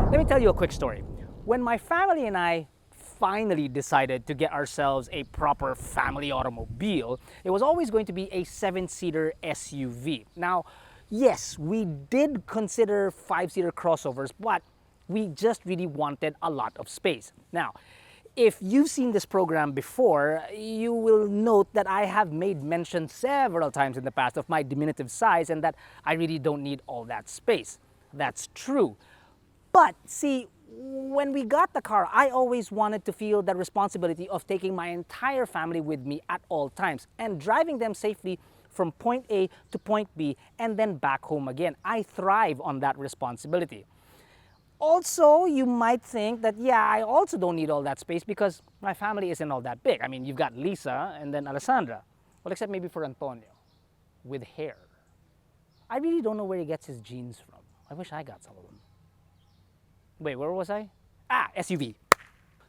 Let me tell you a quick story. When my family and I finally decided to get ourselves a proper family automobile, it was always going to be a 7-seater SUV. Now, yes, we did consider 5-seater crossovers, but we just really wanted a lot of space. Now, if you've seen this program before, you will note that I have made mention several times in the past of my diminutive size and that I really don't need all that space. That's true. But see, when we got the car, I always wanted to feel the responsibility of taking my entire family with me at all times and driving them safely from point A to point B and then back home again. I thrive on that responsibility. Also, you might think that, yeah, I also don't need all that space because my family isn't all that big. I mean, you've got Lisa and then Alessandra. Well, except maybe for Antonio, with hair. I really don't know where he gets his genes from. I wish I got some of them. Wait, where was I? SUV.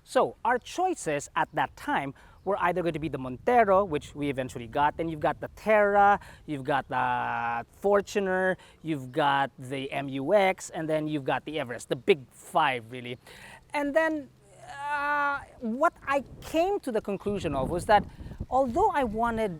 So our choices at that time were either going to be the Montero, which we eventually got, then you've got the Terra, you've got the Fortuner, you've got the MUX, and then you've got the Everest, the big five really. And then what I came to the conclusion of was that although I wanted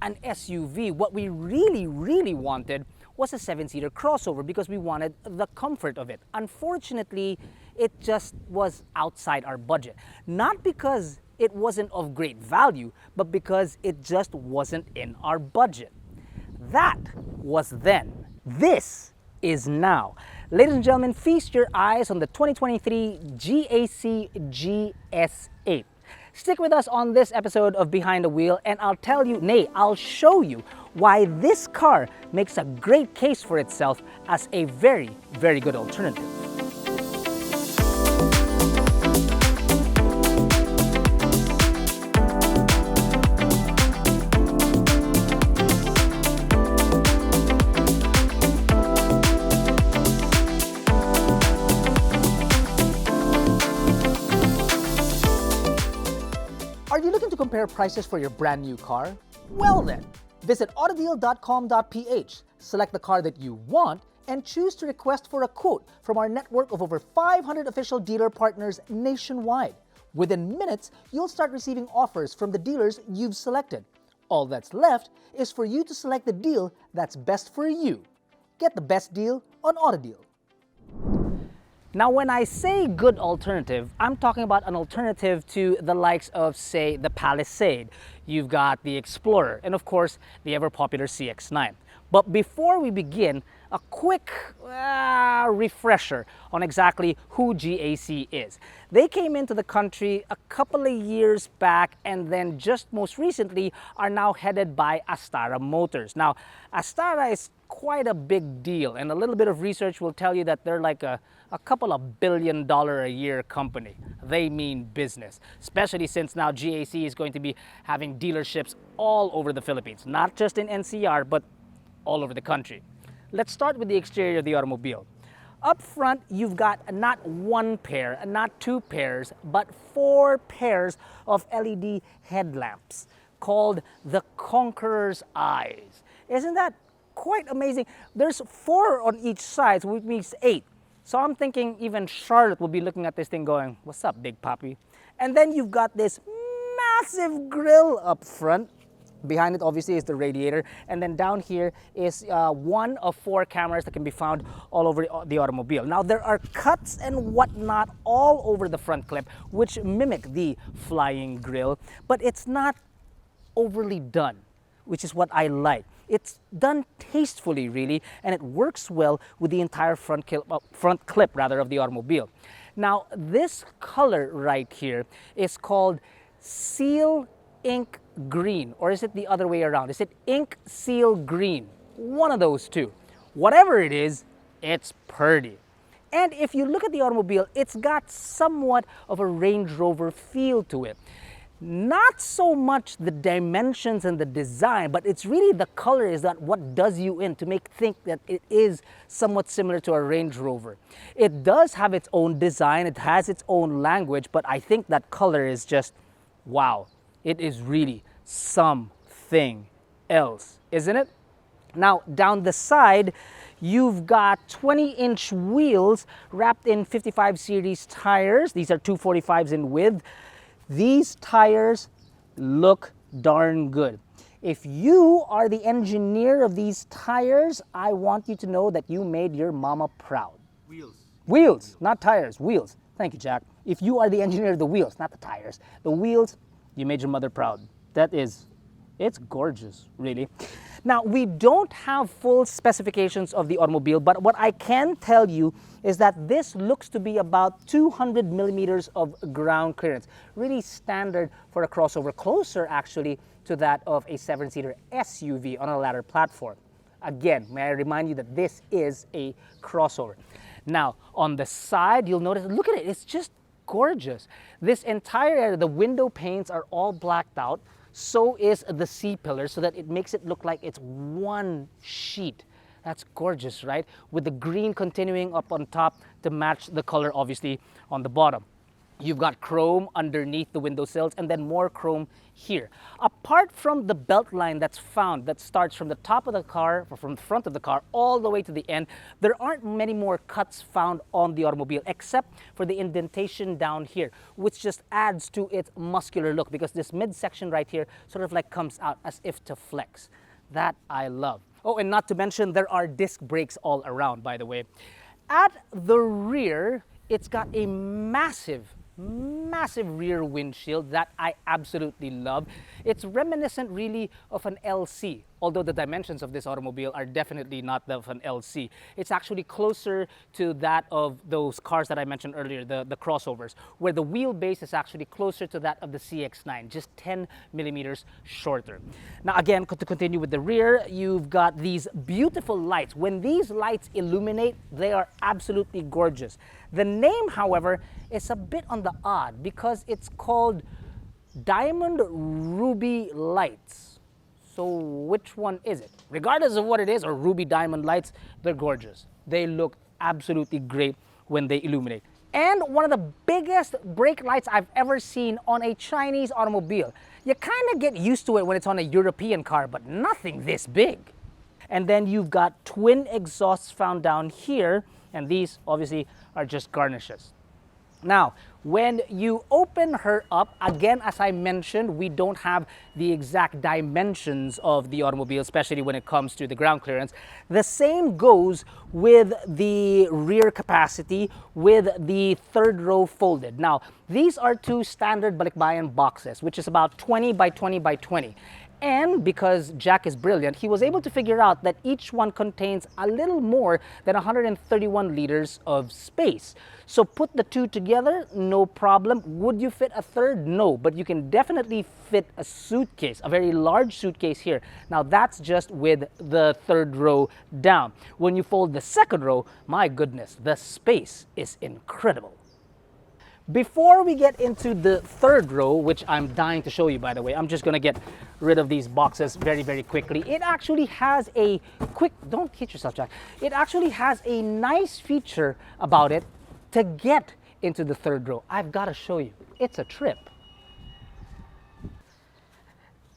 an SUV, what we really wanted was a 7-seater crossover because we wanted the comfort of it. Unfortunately, it just was outside our budget. Not because it wasn't of great value, but because it just wasn't in our budget. That was then. This is now. Ladies and gentlemen, feast your eyes on the 2023 GAC GS8. Stick with us on this episode of Behind the Wheel and I'll tell you, I'll show you why this car makes a great case for itself as a very good alternative. Are you looking to compare prices for your brand new car? Well then, visit AutoDeal.com.ph, select the car that you want, and choose to request for a quote from our network of over 500 official dealer partners nationwide. Within minutes, you'll start receiving offers from the dealers you've selected. All that's left is for you to select the deal that's best for you. Get the best deal on AutoDeal. Now, when I say good alternative, I'm talking about an alternative to the likes of, say, the Palisade. You've got the Explorer, and of course, the ever-popular CX-9. But before we begin, a quick refresher on exactly who GAC is. They came into the country a couple of years back and then just most recently are now headed by Astara Motors. Now, Astara is quite a big deal and a little bit of research will tell you that they're like a couple of $1 billion a year company. They mean business, especially since now GAC is going to be having dealerships all over the Philippines, not just in NCR, but all over the country. Let's start with the exterior of the automobile. Up front, you've got not one pair, not two pairs, but 4 pairs of LED headlamps called the Conqueror's Eyes. Isn't that quite amazing? There's 4 on each side, which means 8. So I'm thinking even Charlotte will be looking at this thing going, "What's up, big papi?" And then you've got this massive grille up front. Behind it, obviously, is the radiator. And then down here is one of 4 cameras that can be found all over the automobile. Now, there are cuts and whatnot all over the front clip, which mimic the flying grille, but it's not overly done, which is what I like. It's done tastefully, really, and it works well with the entire front clip of the automobile. Now, this color right here is called Seal Ink Green, or is it the other way around? Is it Ink Seal Green? One of those two. Whatever it is, it's pretty. And if you look at the automobile, it's got somewhat of a Range Rover feel to it. Not so much the dimensions and the design, but it's really the color is that what does you in to make think that it is somewhat similar to a Range Rover. It does have its own design, it has its own language, but I think that color is just, wow. It is really something else, isn't it? Now, down the side, You've got 20-inch wheels wrapped in 55 series tires. These are 245s in width. These tires look darn good. If you are the engineer of these tires, I want you to know that you made your mama proud. Wheels. Wheels, not tires, wheels. Thank you, Jack. If you are the engineer of the wheels, not the tires, the wheels, you made your mother proud. It's gorgeous, really. Now, we don't have full specifications of the automobile, but what I can tell you is that this looks to be about 200 millimeters of ground clearance. Really standard for a crossover, closer actually to that of a 7-seater SUV on a ladder platform. Again, may I remind you that this is a crossover. Now, on the side, you'll notice, look at it, it's just gorgeous. This entire area, the window panes are all blacked out. So is the C-pillar, so that it makes it look like it's one sheet. That's gorgeous, right? With the green continuing up on top to match the color, obviously, on the bottom. You've got chrome underneath the windowsills and then more chrome here. Apart from the belt line that's found that starts from the top of the car, or from the front of the car, all the way to the end, there aren't many more cuts found on the automobile except for the indentation down here, which just adds to its muscular look because this midsection right here sort of like comes out as if to flex. That I love. Oh, and not to mention there are disc brakes all around, by the way. At the rear, it's got a massive rear windshield that I absolutely love. It's reminiscent really of an LC, although the dimensions of this automobile are definitely not that of an LC. It's actually closer to that of those cars that I mentioned earlier, the crossovers, where the wheelbase is actually closer to that of the CX-9, just 10 millimeters shorter. Now again, to continue with the rear, you've got these beautiful lights. When these lights illuminate, they are absolutely gorgeous. The name, however, is a bit on the odd because it's called Diamond Ruby Lights. So which one is it? Regardless of what it is, or ruby diamond lights, they're gorgeous. They look absolutely great when they illuminate. And one of the biggest brake lights I've ever seen on a Chinese automobile. You kind of get used to it when it's on a European car, but nothing this big. And then you've got twin exhausts found down here, and these obviously are just garnishes. Now, when you open her up, again, as I mentioned, we don't have the exact dimensions of the automobile, especially when it comes to the ground clearance. The same goes with the rear capacity with the third row folded. Now, these are two standard balikbayan boxes, which is about 20 by 20 by 20. And because Jack is brilliant, he was able to figure out that each one contains a little more than 131 liters of space. So put the two together, no problem. Would you fit a third? No, but you can definitely fit a suitcase, a very large suitcase here. Now that's just with the third row down. When you fold the second row, my goodness, the space is incredible. Before we get into the third row, which I'm dying to show you, by the way, I'm just gonna get rid of these boxes very, very quickly. It actually has a quick, don't hit yourself, Jack. It actually has a nice feature about it to get into the third row. I've gotta show you. It's a trip.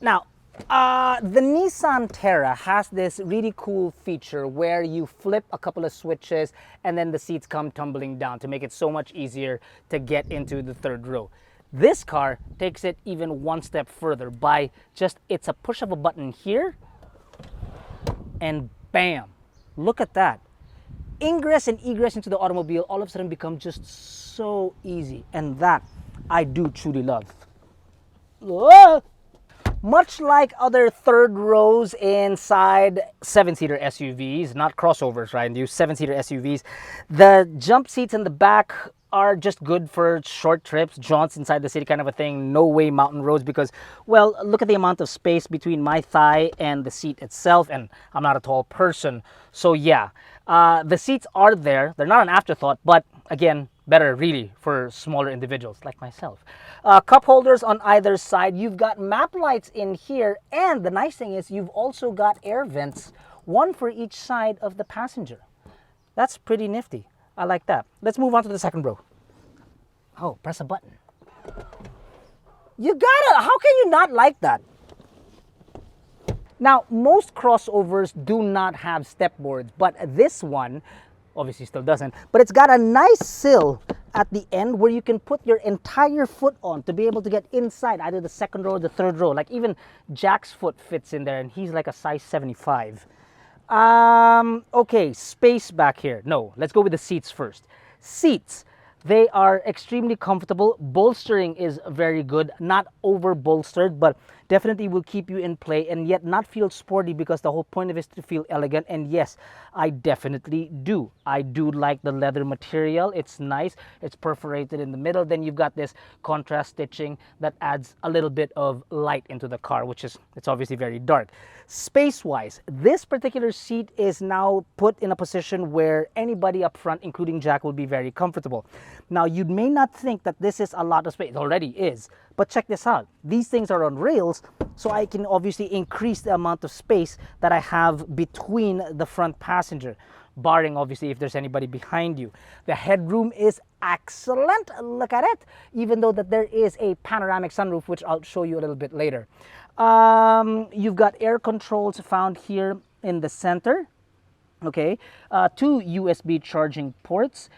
Now, the Nissan Terra has this really cool feature where you flip a couple of switches and then the seats come tumbling down to make it so much easier to get into the third row. This car takes it even one step further by just, it's a push of a button here and bam, look at that. Ingress and egress into the automobile all of a sudden become just so easy, and that I do truly love. Whoa! Much like other third rows inside 7-seater SUVs, not crossovers, right? Use 7-seater SUVs, the jump seats in the back are just good for short trips, jaunts inside the city kind of a thing. No way mountain roads because, well, look at the amount of space between my thigh and the seat itself, and I'm not a tall person. So yeah, the seats are there. They're not an afterthought, but again, better really for smaller individuals like myself. Cup holders on either side. You've got map lights in here, and the nice thing is you've also got air vents, one for each side of the passenger. That's pretty nifty. I like that. Let's move on to the second row. Oh, press a button. You gotta, how can you not like that? Now, most crossovers do not have step boards, but this one obviously still doesn't, but it's got a nice sill at the end where you can put your entire foot on to be able to get inside either the second row or the third row. Like even Jack's foot fits in there, and he's like a size 75. Okay, space back here. No, let's go with the seats first. Seats. They are extremely comfortable. Bolstering is very good, not over bolstered, but definitely will keep you in play and yet not feel sporty, because the whole point of it is to feel elegant. And yes, I definitely do. I do like the leather material. It's nice. It's perforated in the middle. Then you've got this contrast stitching that adds a little bit of light into the car, which is, it's obviously very dark. Space-wise, this particular seat is now put in a position where anybody up front, including Jack, will be very comfortable. Now, you may not think that this is a lot of space. It already is. But check this out. These things are on rails, so I can obviously increase the amount of space that I have between the front passenger, barring obviously if there's anybody behind you. The headroom is excellent. Look at it. Even though that there is a panoramic sunroof, which I'll show you a little bit later. You've got air controls found here in the center. Okay, 2 USB charging ports,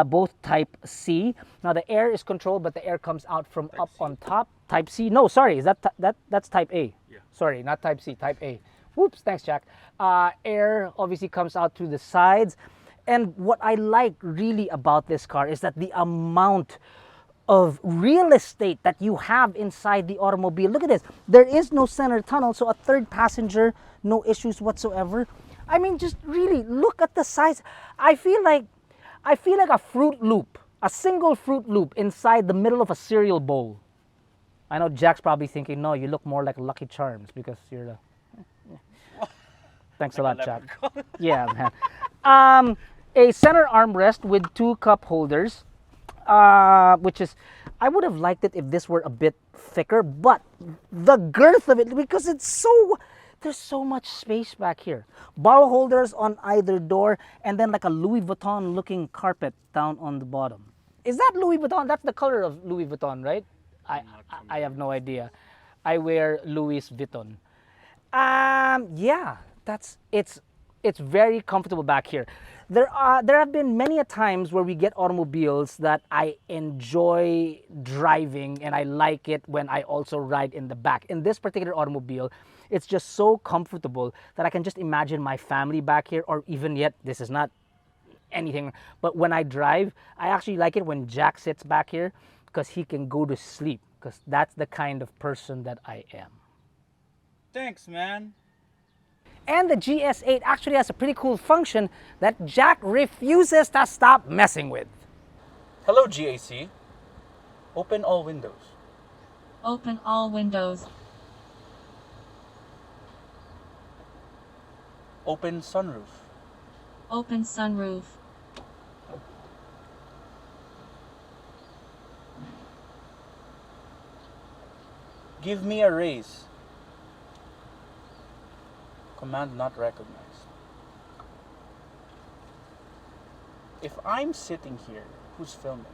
both Type C. Now the air is controlled, but the air comes out from Type up C. On top. Type C. No, sorry, is that's Type A. Yeah. Sorry, not Type C. Type A. Whoops. Thanks, Jack. Air obviously comes out through the sides, and what I like really about this car is that the amount of real estate that you have inside the automobile. Look at this. There is no center tunnel, so a third passenger, no issues whatsoever. I mean, just really look at the size. I feel like a Fruit Loop, a single Fruit Loop inside the middle of a cereal bowl. I know Jack's probably thinking, no, you look more like Lucky Charms because you're the... Thanks a lot, Jack. Yeah, man. A center armrest with 2 cup holders, which is, I would have liked it if this were a bit thicker, but the girth of it, because it's so... There's so much space back here. Bottle holders on either door, and then like a Louis Vuitton looking carpet down on the bottom. Is that Louis Vuitton? That's the color of Louis Vuitton, right? I have no idea. I wear Louis Vuitton. Yeah, it's very comfortable back here. There have been many a times where we get automobiles that I enjoy driving and I like it when I also ride in the back. In this particular automobile, it's just so comfortable that I can just imagine my family back here, or even yet, this is not anything, but when I drive, I actually like it when Jack sits back here because he can go to sleep, because that's the kind of person that I am. Thanks, man. And the GS8 actually has a pretty cool function that Jack refuses to stop messing with. Hello, GAC. Open all windows. Open all windows. Open sunroof. Open sunroof. Give me a raise. Command not recognized. If I'm sitting here, who's filming?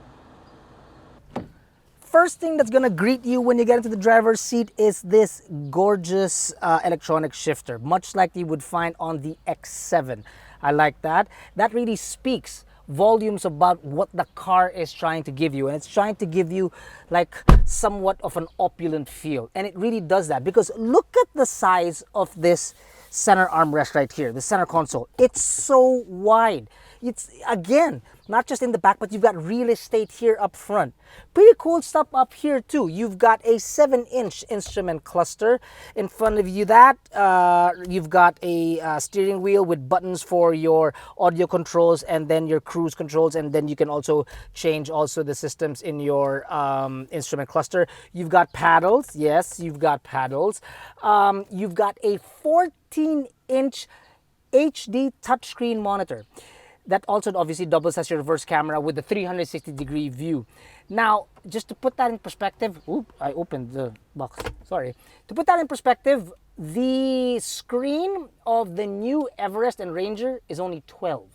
First thing that's gonna greet you when you get into the driver's seat is this gorgeous electronic shifter, much like you would find on the X7. I like that. That really speaks volumes about what the car is trying to give you, and it's trying to give you like somewhat of an opulent feel, and it really does that, because look at the size of this center armrest right here, the center console. It's so wide. It's, again, not just in the back, but you've got real estate here up front. Pretty cool stuff up here too. You've got a 7-inch instrument cluster in front of you. That you've got a steering wheel with buttons for your audio controls and then your cruise controls, and then you can also change also the systems in your instrument cluster. You've got paddles. Yes, you've got paddles. You've got a 14-inch HD touchscreen monitor. That also obviously doubles as your reverse camera with the 360-degree view. Now, just to put that in perspective, I opened the box, sorry. To put that in perspective, the screen of the new Everest and Ranger is only 12.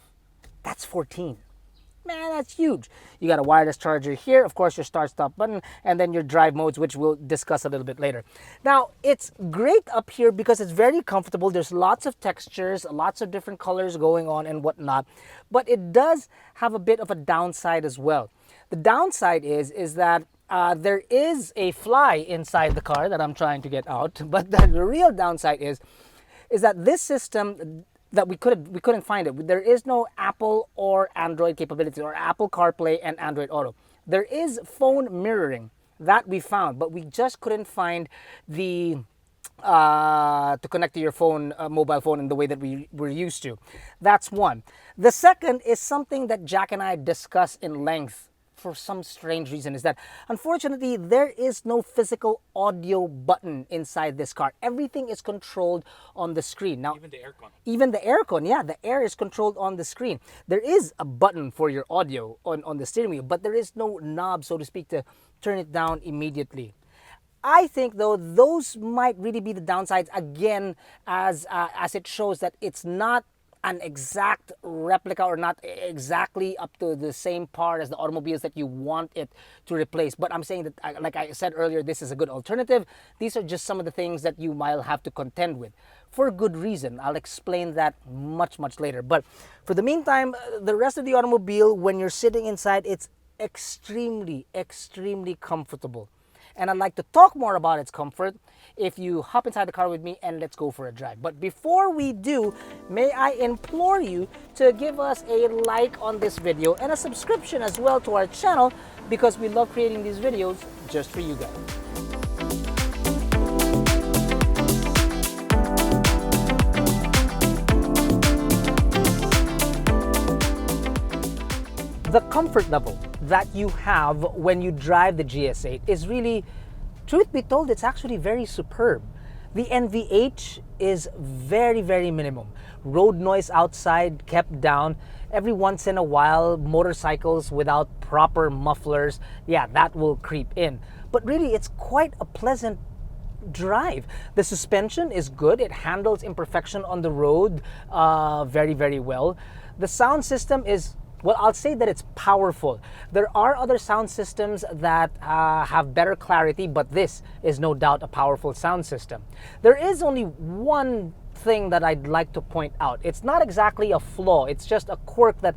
That's 14. man, that's huge. You got a wireless charger here, of course your start-stop button, and then your drive modes, which we'll discuss a little bit later. Now, it's great up here because it's very comfortable. There's lots of textures, lots of different colors going on and whatnot, but it does have a bit of a downside as well. The downside is that there is a fly inside the car that I'm trying to get out, but the real downside is that this system that we couldn't find it. There is no Apple or Android capability, or Apple CarPlay and Android Auto. There is phone mirroring that we found, but we just couldn't find the to connect to your phone, mobile phone, in the way that we were used to. That's one. The second is something that Jack and I discussed in length for some strange reason, is that unfortunately there is no physical audio button inside this car. Everything is controlled on the screen. Now, even the aircon. Even the aircon, yeah, the air is controlled on the screen. There is a button for your audio on the steering wheel, but there is no knob, so to speak, to turn it down immediately. I think, though, those might really be the downsides, again, as it shows that it's not an exact replica, or not exactly up to the same par as the automobiles that you want it to replace. But I'm saying that, like I said earlier, this is a good alternative. These are just some of the things that you might have to contend with for good reason. I'll explain that much later. But for the meantime, the rest of the automobile, when you're sitting inside, it's extremely comfortable. And I'd like to talk more about its comfort if you hop inside the car with me and let's go for a drive. But before we do, may I implore you to give us a like on this video and a subscription as well to our channel, because we love creating these videos just for you guys. The comfort level that you have when you drive the GS8 is really, truth be told, it's actually very superb. The NVH is very minimum. Road noise outside kept down. Every once in a while, motorcycles without proper mufflers, yeah, that will creep in. But really, it's quite a pleasant drive. The suspension is good. It handles imperfection on the road very well. The sound system is, well, I'll say that it's powerful. There are other sound systems that have better clarity, but this is no doubt a powerful sound system. There is only one thing that I'd like to point out. It's not exactly a flaw, it's just a quirk that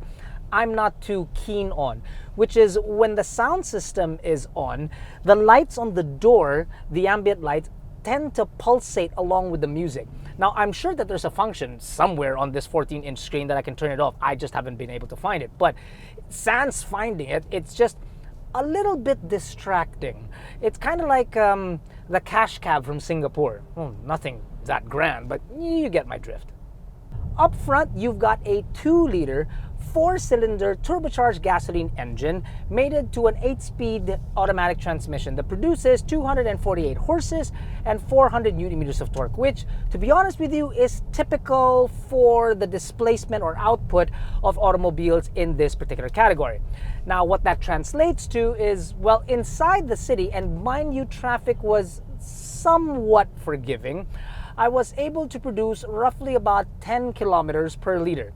I'm not too keen on, which is when the sound system is on, the lights on the door, the ambient lights, tend to pulsate along with the music. Now, I'm sure that there's a function somewhere on this 14-inch screen that I can turn it off. I just haven't been able to find it. But sans finding it, it's just a little bit distracting. It's kind of like the cash cab from Singapore. Well, nothing that grand, but you get my drift. Up front, you've got a 2-liter, 4-cylinder turbocharged gasoline engine mated to an 8-speed automatic transmission that produces 248 horses and 400 Nm of torque, which, to be honest with you, is typical for the displacement or output of automobiles in this particular category. Now, what that translates to is, well, inside the city, and mind you, traffic was somewhat forgiving, I was able to produce roughly about 10 kilometers per liter.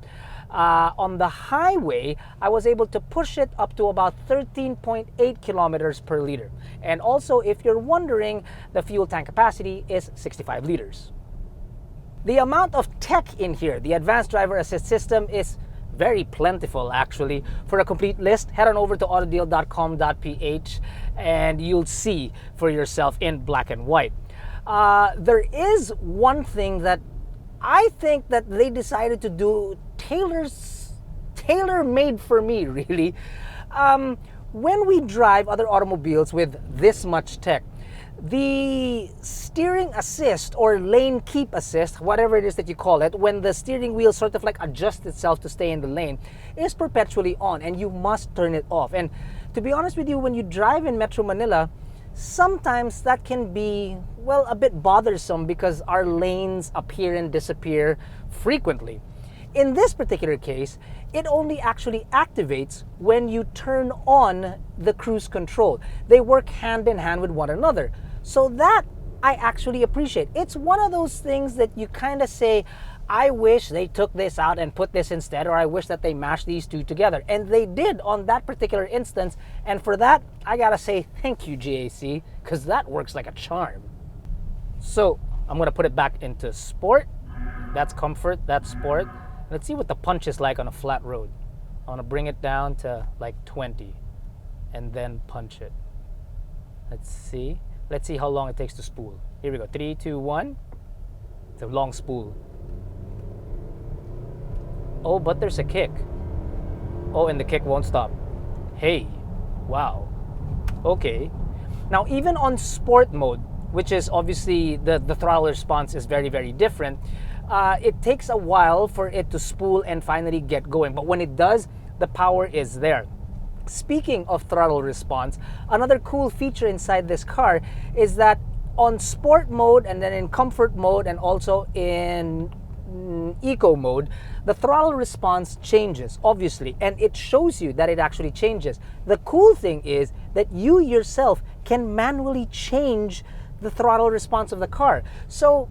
On the highway, I was able to push it up to about 13.8 kilometers per liter. And also, if you're wondering, the fuel tank capacity is 65 liters. The amount of tech in here, the advanced driver assist system, is very plentiful actually. For a complete list, head on over to AutoDeal.com.ph and you'll see for yourself in black and white. There is one thing that I think that they decided to do tailor-made for me, really. When we drive other automobiles with this much tech, the steering assist or lane keep assist, whatever it is that you call it, when the steering wheel sort of like adjusts itself to stay in the lane, is perpetually on and you must turn it off. And to be honest with you, when you drive in Metro Manila, sometimes that can be, well, a bit bothersome because our lanes appear and disappear frequently. In this particular case, it only actually activates when you turn on the cruise control. They work hand in hand with one another. So that I actually appreciate. It's one of those things that you kind of say, I wish they took this out and put this instead, or I wish that they mashed these two together. And they did on that particular instance. And for that, I gotta say thank you, GAC, because that works like a charm. So I'm gonna put it back into sport. That's comfort, that's sport. Let's see what the punch is like on a flat road. I wanna bring it down to like 20 and then punch it. Let's see how long it takes to spool. Here we go, 3, 2, 1. It's a long spool. Oh, but there's a kick. Oh, and the kick won't stop. Hey, wow. Okay. Now, even on sport mode, which is obviously the throttle response is very, very different, it takes a while for it to spool and finally get going. But when it does, the power is there. Speaking of throttle response, another cool feature inside this car is that on sport mode and then in comfort mode and also in eco mode, the throttle response changes, obviously, and it shows you that it actually changes. The cool thing is that you yourself can manually change the throttle response of the car. So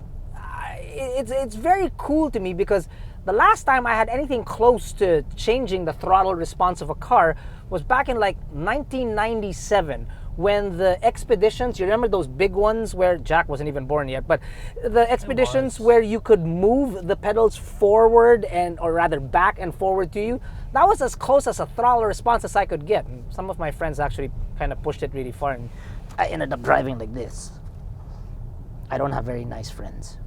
it's very cool to me, because the last time I had anything close to changing the throttle response of a car was back in like 1997, when the Expeditions, you remember those big ones where Jack wasn't even born yet, but the Expeditions where you could move the pedals forward or rather back and forward to you, that was as close as a throttle response as I could get. And some of my friends actually kind of pushed it really far, and I ended up driving like this. I don't have very nice friends.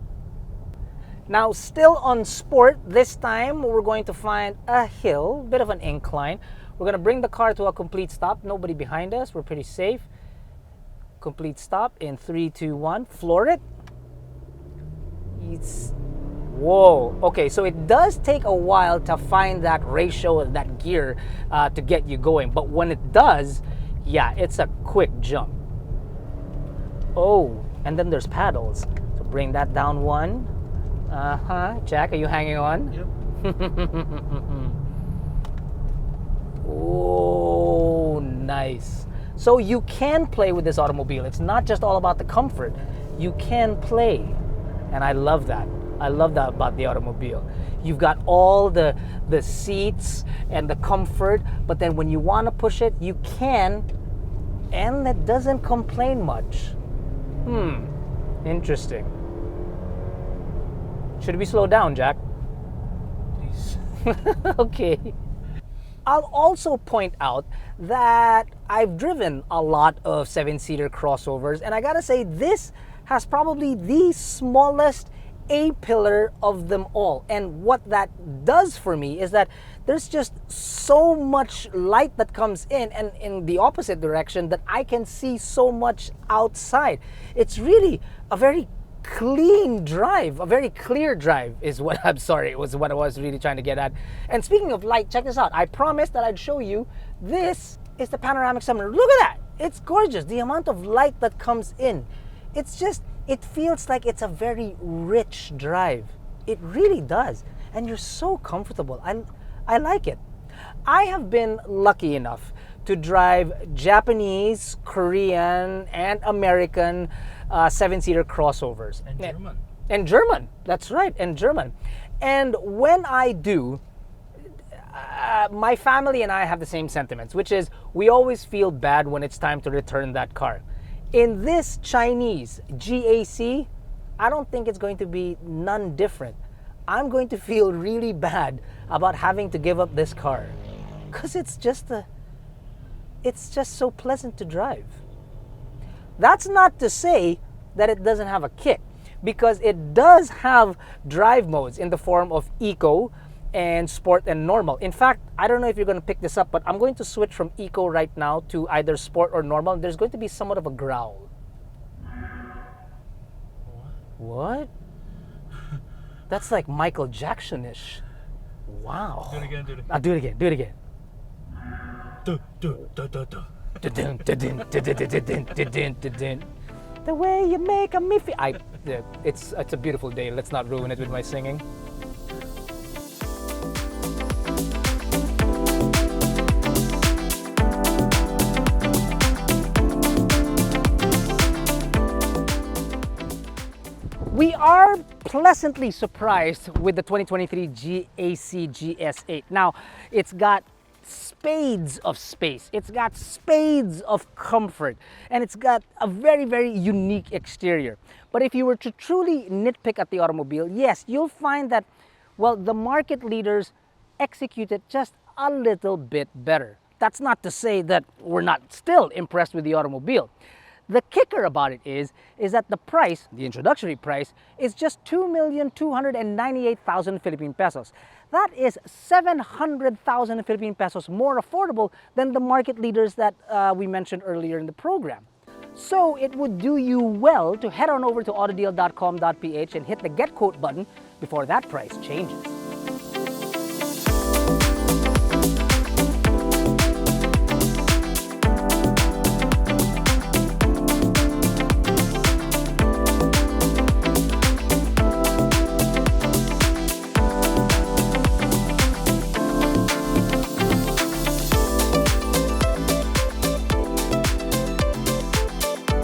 Now, still on sport, this time we're going to find a hill, bit of an incline. We're going to bring the car to a complete stop. Nobody behind us. We're pretty safe. Complete stop in 3, 2, 1. Floor it. Whoa. Okay, so it does take a while to find that ratio, that gear to get you going. But when it does, yeah, it's a quick jump. Oh, and then there's paddles. So bring that down 1. Jack, are you hanging on? Yep. Oh, nice. So you can play with this automobile. It's not just all about the comfort. You can play. And I love that. I love that about the automobile. You've got all the seats and the comfort, but then when you want to push it, you can, and it doesn't complain much. Interesting. Should we slow down, Jack? Please. Okay. I'll also point out that I've driven a lot of 7-seater crossovers, and I gotta say, this has probably the smallest A-pillar of them all. And what that does for me is that there's just so much light that comes in, and in the opposite direction, that I can see so much outside. It's really a very clean drive, a very clear drive is what it was what I was really trying to get at. And speaking of light, check this out. I promised that I'd show you. This is the panoramic sunroof. Look at that. It's gorgeous. The amount of light that comes in. It's just, it feels like it's a very rich drive. It really does. And you're so comfortable. I like it. I have been lucky enough to drive Japanese, Korean, and American 7-seater crossovers. And German. And German, that's right, and German. And when I do, my family and I have the same sentiments, which is we always feel bad when it's time to return that car. In this Chinese GAC, I don't think it's going to be none different. I'm going to feel really bad about having to give up this car, because it's just so pleasant to drive. That's not to say that it doesn't have a kick, because it does have drive modes in the form of eco and sport and normal. In fact, I don't know if you're going to pick this up, but I'm going to switch from eco right now to either sport or normal. There's going to be somewhat of a growl. What? That's like Michael Jackson-ish. Wow. Do it again, do it again. I'll do it again, do it again. The way you make me feel. It's a beautiful day. Let's not ruin it with my singing. We are pleasantly surprised with the 2023 GAC GS8. Now, it's got spades of space, it's got spades of comfort, and it's got a very, very unique exterior. But if you were to truly nitpick at the automobile, yes, you'll find that, well, the market leaders executed just a little bit better. That's not to say that we're not still impressed with the automobile. The kicker about it is that the price, the introductory price, is just 2,298,000 Philippine pesos. That is 700,000 Philippine pesos more affordable than the market leaders that we mentioned earlier in the program. So it would do you well to head on over to AutoDeal.com.ph and hit the Get Quote button before that price changes.